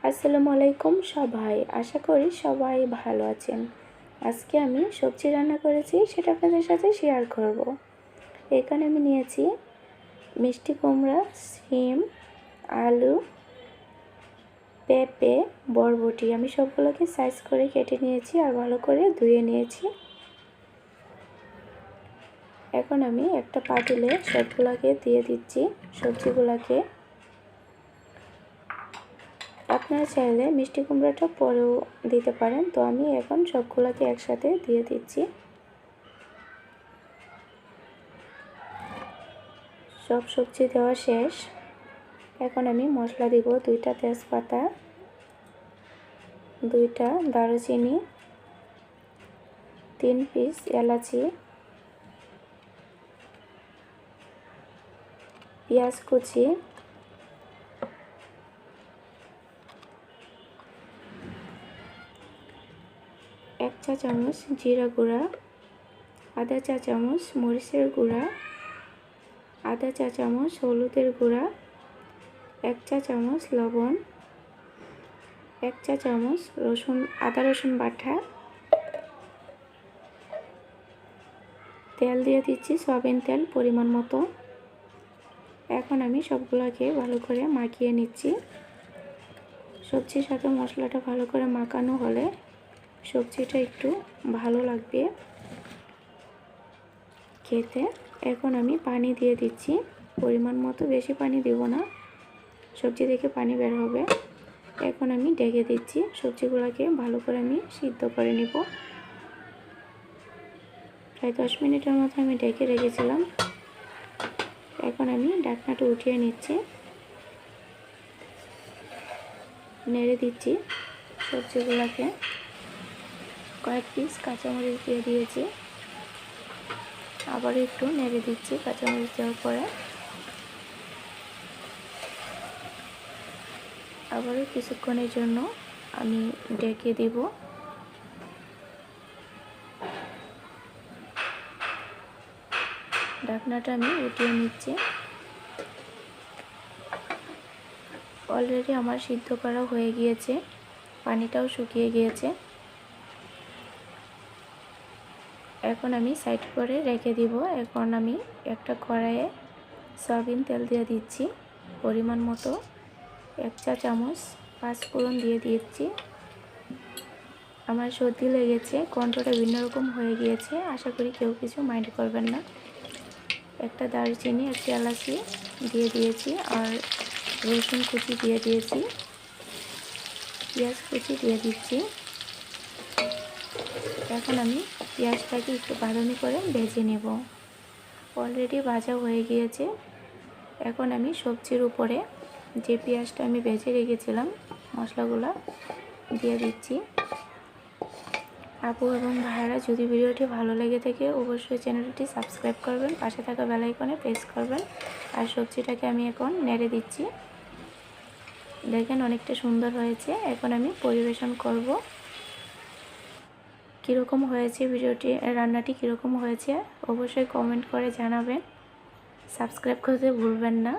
আসসালামু আলাইকুম সবাই, আশা করি সবাই ভালো আছেন। আজকে আমি সবজি রান্না করেছি, সেটা আপনাদের সাথে শেয়ার করব। এখানে আমি নিয়েছি মিষ্টি কুমড়া, শিম, আলু, পেঁপে, বরবটি। আমি সবগুলোকে সাইজ করে কেটে নিয়েছি আর ভালো করে ধুয়ে নিয়েছি। এখন আমি একটা পাতিলে সবগুলোকে দিয়ে দিচ্ছি সবজিগুলোকে। আপনারা চাইলে মিষ্টি কুমড়াটা পরেও দিতে পারেন, তো আমি এখন সবগুলোকে একসাথে দিয়ে দিচ্ছি। সব সবজি দেওয়া শেষ। এখন আমি মশলা দিব, 2টা তেজপাতা, 2টা দারুচিনি, 3 পিস এলাচি, পেঁয়াজ কুচি, 1 চা চামচ জিরা গুঁড়া, আধা চা চামচ মরিচের গুঁড়া, আধা চা চামচ হলুদের গুঁড়া, 1 চা চামচ লবণ, 1 চা চামচ আদা রসুন বাটা, তেল দিয়ে দিচ্ছি সয়াবিন তেল পরিমাণ মতো। এখন আমি সবগুলোকে ভালো করে মাখিয়ে নিচ্ছি। সবজির সাথে মশলাটা ভালো করে মাখানো হলে সবজিটা একটু ভালো লাগবে খেতে। এখন আমি পানি দিয়ে দিচ্ছি পরিমাণ মতো, বেশি পানি দেব না, সবজি থেকে পানি বের হবে। এখন আমি ঢেকে দিচ্ছি, সবজিগুলোকে ভালো করে আমি সিদ্ধ করে নিব। প্রায় 10 মিনিটের মতো আমি ঢেকে রেখেছিলাম। এখন আমি ঢাকনাটা উঠিয়ে নিচ্ছি, নেড়ে দিচ্ছি সবজিগুলোকে। কয়েক পিস কাঁচামরিচ দিয়ে দিয়েছি, আবার একটু নেড়ে দিচ্ছি কাঁচামরিচ দেওয়ার পরে। আবারও কিছুক্ষণের জন্য আমি ঢেকে দিব। ঢাকনাটা আমি উঠিয়ে নিচ্ছি। অলরেডি আমার সিদ্ধ করা হয়ে গিয়েছে, পানিটাও শুকিয়ে গিয়েছে। এখন আমি সাইড করে রেখে দিব। এখন আমি একটা কড়াইয়ে সয়াবিন তেল দিয়ে দিচ্ছি পরিমাণ মতো, 1 চা চামচ পাঁচফোড়ন দিয়ে দিচ্ছি। আমার সর্দি লেগেছে, কণ্ঠটা ভিন্ন রকম হয়ে গিয়েছে, আশা করি কেউ কিছু মাইন্ড করবেন না। একটা দারচিনি, একটা এলাচি দিয়ে দিয়েছি, আর রসুন কুচি দিয়ে দিয়েছি, পেঁয়াজ কুচি দিয়ে দিচ্ছি। এখন আমি পেঁয়াজটাকে একটু বাদামি করে ভেজে নেব। অলরেডি ভাজা হয়ে গিয়েছে। এখন আমি সবজির উপরে যে পেঁয়াজটা আমি ভেজে রেখেছিলাম মশলাগুলো দিয়ে দিচ্ছি। আপু এবং ভাইয়ারা, যদি ভিডিওটি ভালো লেগে থাকে অবশ্যই চ্যানেলটি সাবস্ক্রাইব করবেন, পাশে থাকা বেল আইকনে প্রেস করবেন। আর সবজিটাকে আমি এখন নেড়ে দিচ্ছি। দেখেন অনেকটা সুন্দর হয়েছে। এখন আমি পরিবেশন করব। কীরকম হয়েছে ভিডিওটি, রান্নাটি কীরকম হয়েছে অবশ্যই কমেন্ট করে জানাবেন। সাবস্ক্রাইব করতে ভুলবেন না।